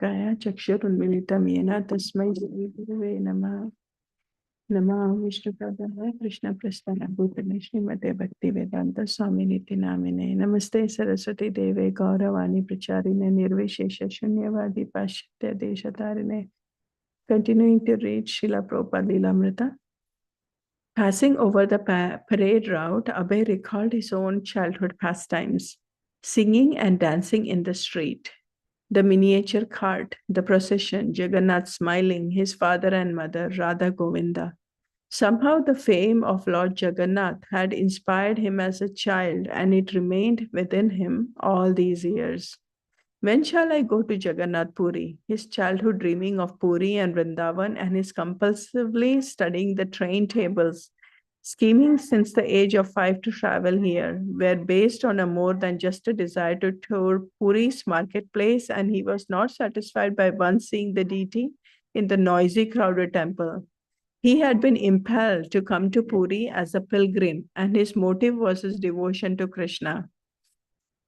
Kaya Chakshurunmilitam Yena Tasmai Shri Gurave Namah. Namah Vishnu Padaya Krishna Prasthana Bhutale Srimate Bhakti Vedanta Swami Niti Namine. Namaste Saraswati Deve Gauravani Pracharine Nirvishesha Shunyavadi Pashitya Deshatarine. Continuing to read Srila Prabhupada Lilamrita. Passing over the parade route, Abhay recalled his own childhood pastimes, singing and dancing in the street. The miniature cart, the procession, Jagannath smiling, his father and mother, Radha Govinda. Somehow the fame of Lord Jagannath had inspired him as a child, and it remained within him all these years. When shall I go to Jagannath Puri? His childhood dreaming of Puri and Vrindavan, and his compulsively studying the train tables, scheming since the age of 5 to travel here, were based on a more than just a desire to tour Puri's marketplace, and he was not satisfied by once seeing the deity in the noisy, crowded temple. He had been impelled to come to Puri as a pilgrim, and his motive was his devotion to Krishna.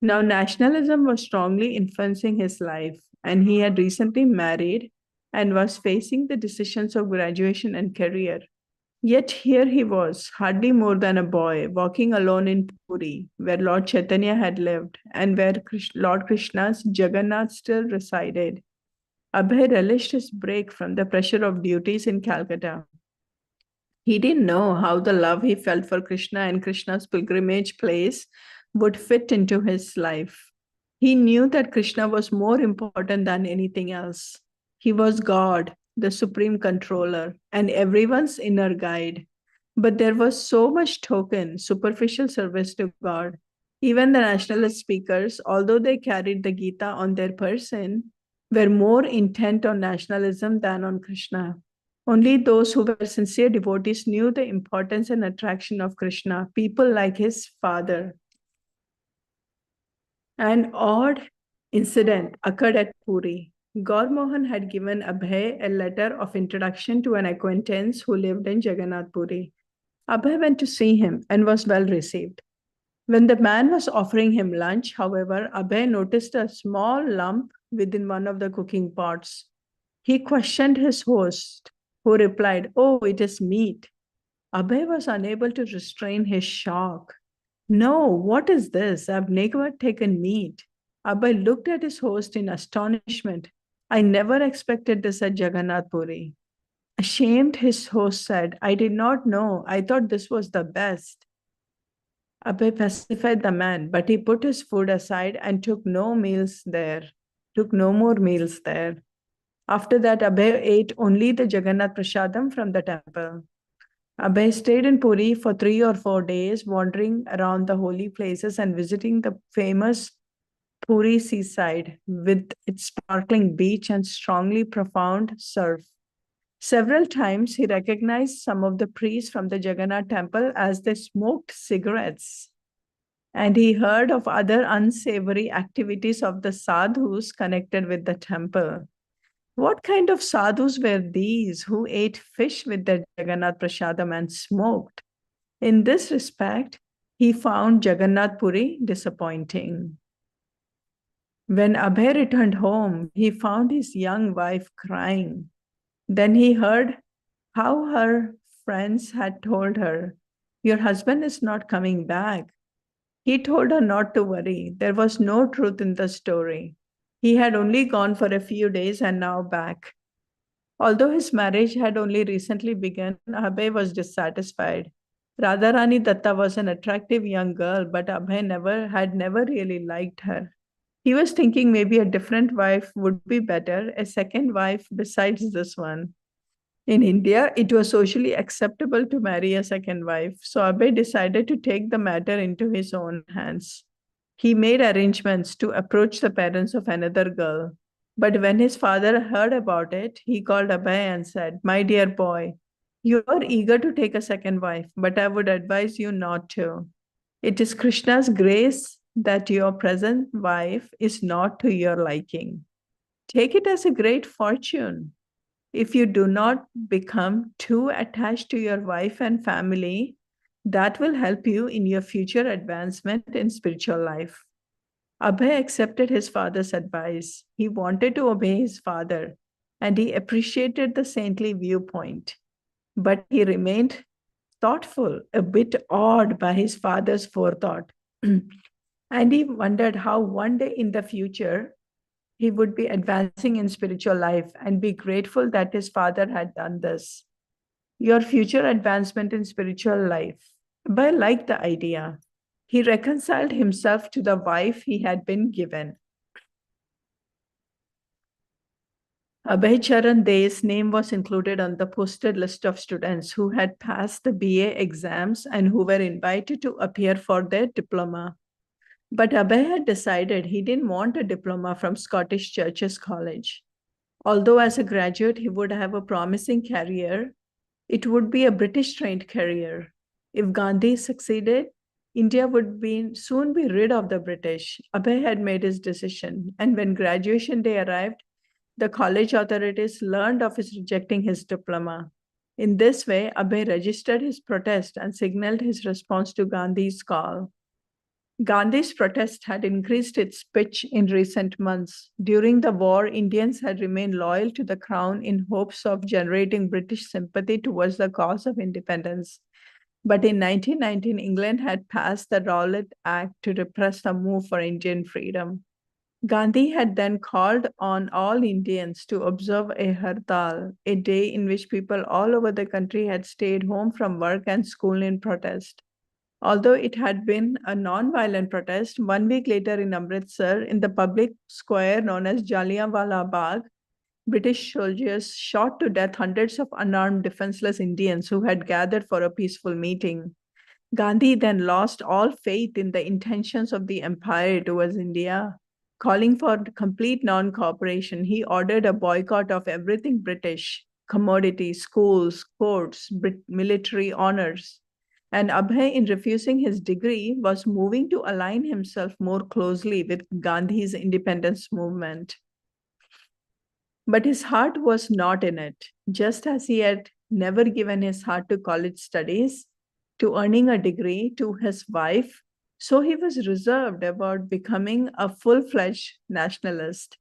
Now, nationalism was strongly influencing his life, and he had recently married and was facing the decisions of graduation and career. Yet here he was, hardly more than a boy, walking alone in Puri, where Lord Chaitanya had lived, and where Lord Krishna's Jagannath still resided. Abhay relished his break from the pressure of duties in Calcutta. He didn't know how the love he felt for Krishna and Krishna's pilgrimage place would fit into his life. He knew that Krishna was more important than anything else. He was God, the supreme controller, and everyone's inner guide. But there was so much token, superficial service to God. Even the nationalist speakers, although they carried the Gita on their person, were more intent on nationalism than on Krishna. Only those who were sincere devotees knew the importance and attraction of Krishna, people like his father. An odd incident occurred at Puri. Gaur Mohan had given Abhay a letter of introduction to an acquaintance who lived in Jagannath Puri. Abhay went to see him and was well received. When the man was offering him lunch, however, Abhay noticed a small lump within one of the cooking pots. He questioned his host, who replied, "Oh, it is meat." Abhay was unable to restrain his shock. "No, what is this? I've never taken meat." Abhay looked at his host in astonishment. "I never expected this at Jagannath Puri." Ashamed, his host said, "I did not know. I thought this was the best." Abhay pacified the man, but he put his food aside and took no more meals there. After that, Abhay ate only the Jagannath Prasadam from the temple. Abhay stayed in Puri for 3 or 4 days, wandering around the holy places and visiting the famous Puri seaside with its sparkling beach and strongly profound surf. Several times he recognized some of the priests from the Jagannath temple as they smoked cigarettes. And he heard of other unsavory activities of the sadhus connected with the temple. What kind of sadhus were these who ate fish with their Jagannath Prasadam and smoked? In this respect, he found Jagannath Puri disappointing. When Abhay returned home, he found his young wife crying. Then he heard how her friends had told her, "Your husband is not coming back." He told her not to worry. There was no truth in the story. He had only gone for a few days and now back. Although his marriage had only recently begun, Abhay was dissatisfied. Radharani Datta was an attractive young girl, but Abhay had never really liked her. He was thinking maybe a different wife would be better, a second wife besides this one. In India, it was socially acceptable to marry a second wife, so Abhay decided to take the matter into his own hands. He made arrangements to approach the parents of another girl. But when his father heard about it, he called Abhay and said, "My dear boy, you are eager to take a second wife, but I would advise you not to. It is Krishna's grace that your present wife is not to your liking. Take it as a great fortune. If you do not become too attached to your wife and family, that will help you in your future advancement in spiritual life." Abhay accepted his father's advice. He wanted to obey his father, and he appreciated the saintly viewpoint. But he remained thoughtful, a bit awed by his father's forethought. And he wondered how one day in the future he would be advancing in spiritual life and be grateful that his father had done this. Your future advancement in spiritual life. Abhay liked the idea. He reconciled himself to the wife he had been given. Abhay Charan De's name was included on the posted list of students who had passed the BA exams and who were invited to appear for their diploma. But Abhay had decided he didn't want a diploma from Scottish Churches College. Although as a graduate he would have a promising career, it would be a British-trained career. If Gandhi succeeded, India would soon be rid of the British. Abhay had made his decision, and when graduation day arrived, the college authorities learned of his rejecting his diploma. In this way, Abhay registered his protest and signaled his response to Gandhi's call. Gandhi's protest had increased its pitch in recent months. During the war, Indians had remained loyal to the crown in hopes of generating British sympathy towards the cause of independence. But in 1919, England had passed the Rowlatt Act to repress the move for Indian freedom. Gandhi had then called on all Indians to observe a Hartal, a day in which people all over the country had stayed home from work and school in protest. Although it had been a non-violent protest, 1 week later in Amritsar, in the public square known as Jallianwala Bagh, British soldiers shot to death hundreds of unarmed, defenseless Indians who had gathered for a peaceful meeting. Gandhi then lost all faith in the intentions of the empire towards India. Calling for complete non-cooperation, he ordered a boycott of everything British, commodities, schools, courts, military honors. And Abhay, in refusing his degree, was moving to align himself more closely with Gandhi's independence movement. But his heart was not in it. Just as he had never given his heart to college studies, to earning a degree, to his wife, so he was reserved about becoming a full-fledged nationalist.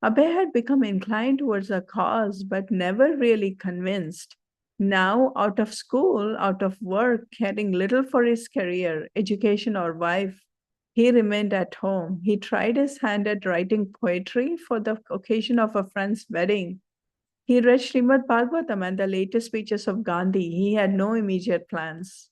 Abhay had become inclined towards a cause, but never really convinced. Now, out of school, out of work, caring little for his career, education, or wife, he remained at home. He tried his hand at writing poetry for the occasion of a friend's wedding. He read Srimad Bhagavatam and the latest speeches of Gandhi. He had no immediate plans.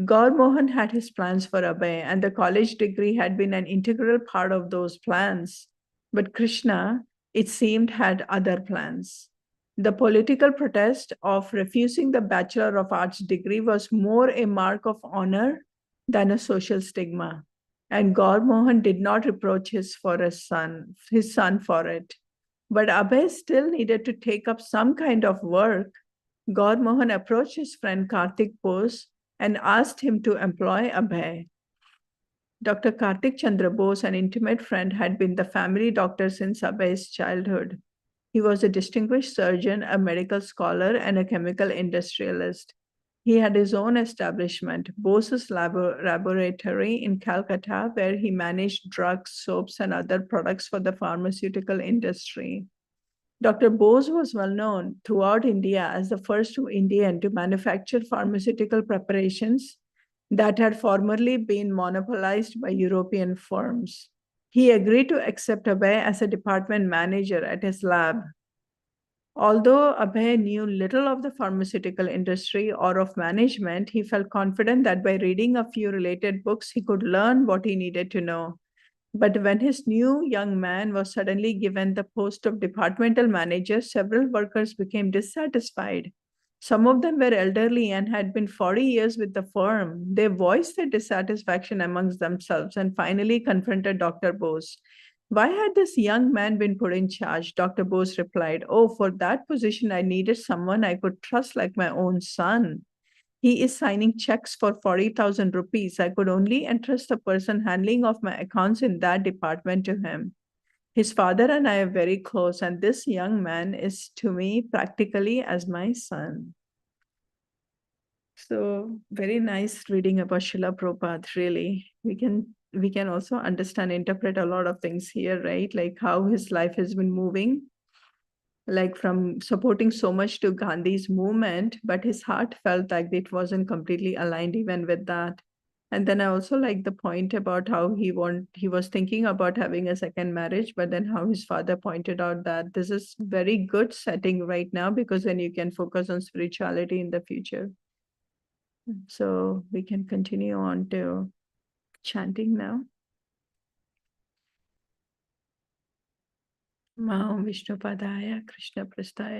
Gaur Mohan had his plans for Abhay, and the college degree had been an integral part of those plans. But Krishna, it seemed, had other plans. The political protest of refusing the Bachelor of Arts degree was more a mark of honor than a social stigma. And Gaur Mohan did not reproach his son for it. But Abhay still needed to take up some kind of work. Gaur Mohan approached his friend Karthik Bose and asked him to employ Abhay. Dr. Karthik Chandra Bose, an intimate friend, had been the family doctor since Abhay's childhood. He was a distinguished surgeon, a medical scholar, and a chemical industrialist. He had his own establishment, Bose's laboratory in Calcutta, where he managed drugs, soaps, and other products for the pharmaceutical industry. Dr. Bose was well known throughout India as the first Indian to manufacture pharmaceutical preparations that had formerly been monopolized by European firms. He agreed to accept Abhay as a department manager at his lab. Although Abhay knew little of the pharmaceutical industry or of management, he felt confident that by reading a few related books, he could learn what he needed to know. But when his new young man was suddenly given the post of departmental manager, several workers became dissatisfied. Some of them were elderly and had been 40 years with the firm. They voiced their dissatisfaction amongst themselves and finally confronted Dr. Bose. Why had this young man been put in charge? Dr. Bose replied, "Oh, for that position, I needed someone I could trust like my own son. He is signing checks for 40,000 rupees. I could only entrust the person handling of my accounts in that department to him. His father and I are very close, and this young man is to me practically as my son." So very nice reading about Srila Prabhupada, really. We can we can also understand, interpret a lot of things here, right? Like how his life has been moving, like from supporting so much to Gandhi's movement, but his heart felt like it wasn't completely aligned even with that. And then I also like the point about how he was thinking about having a second marriage, but then how his father pointed out that this is very good setting right now, because then you can focus on spirituality in the future. So we can continue on to chanting now. Maham Vishnupadaya Krishna Prastaya